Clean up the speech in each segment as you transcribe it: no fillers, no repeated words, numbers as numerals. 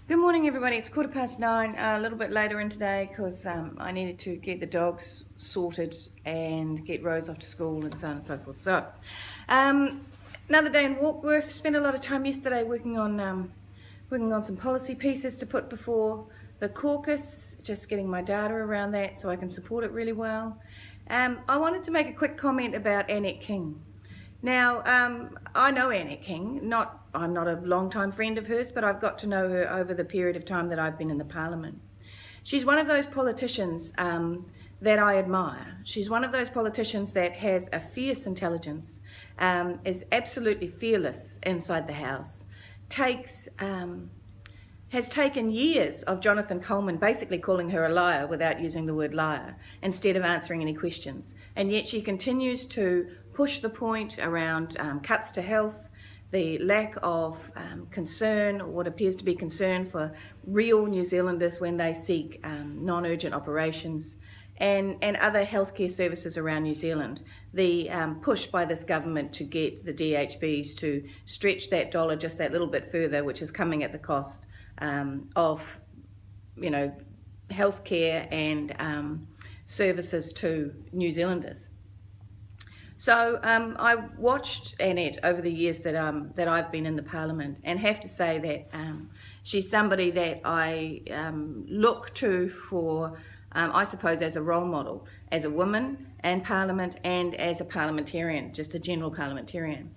Good morning, everybody. It's 9:15, a little bit later in today because I needed to get the dogs sorted and get Rose off to school and so on and so forth. So, another day in Warkworth. Spent a lot of time yesterday working on some policy pieces to put before the caucus, just getting my data around that so I can support it really well. I wanted to make a quick comment about Annette King. Now, I know Annette King. I'm not a long-time friend of hers, but I've got to know her over the period of time that I've been in the Parliament. She's one of those politicians that I admire. She's one of those politicians that has a fierce intelligence, is absolutely fearless inside the House, has taken years of Jonathan Coleman basically calling her a liar without using the word liar, instead of answering any questions. And yet she continues to push the point around cuts to health, the lack of concern, or what appears to be concern for real New Zealanders when they seek non-urgent operations, and other healthcare services around New Zealand. The push by this government to get the DHBs to stretch that dollar just that little bit further, which is coming at the cost of, healthcare and services to New Zealanders. So I watched Annette over the years that I've been in the Parliament, and have to say that she's somebody that I look to for, I suppose, as a role model, as a woman in Parliament and as a parliamentarian, just a general parliamentarian.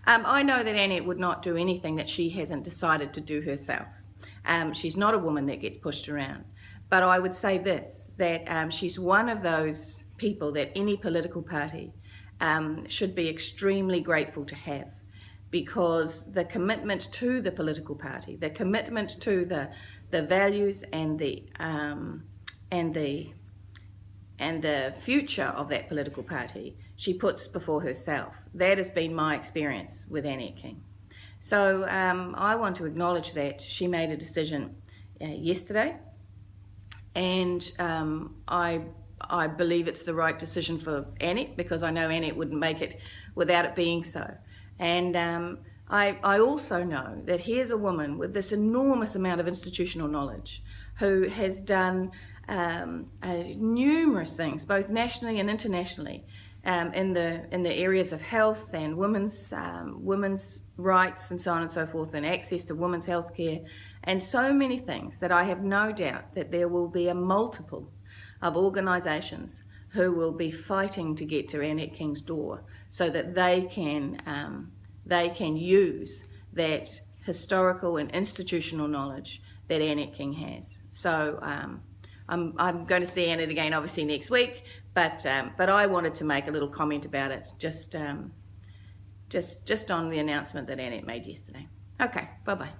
I know that Annette would not do anything that she hasn't decided to do herself. She's not a woman that gets pushed around. But I would say this, that she's one of those people that any political party should be extremely grateful to have, because the commitment to the political party, the commitment to the values and the future of that political party, she puts before herself. That has been my experience with Annette King. So I want to acknowledge that she made a decision yesterday, and I believe it's the right decision for Annette, because I know Annette wouldn't make it without it being so. And I also know that here's a woman with this enormous amount of institutional knowledge who has done numerous things, both nationally and internationally, in the areas of health and women's rights and so on and so forth, and access to women's health care, and so many things that I have no doubt that there will be a multiple of organisations who will be fighting to get to Annette King's door so that they can use that historical and institutional knowledge that Annette King has. So I'm going to see Annette again obviously next week, but I wanted to make a little comment about it just on the announcement that Annette made yesterday. Okay, bye-bye.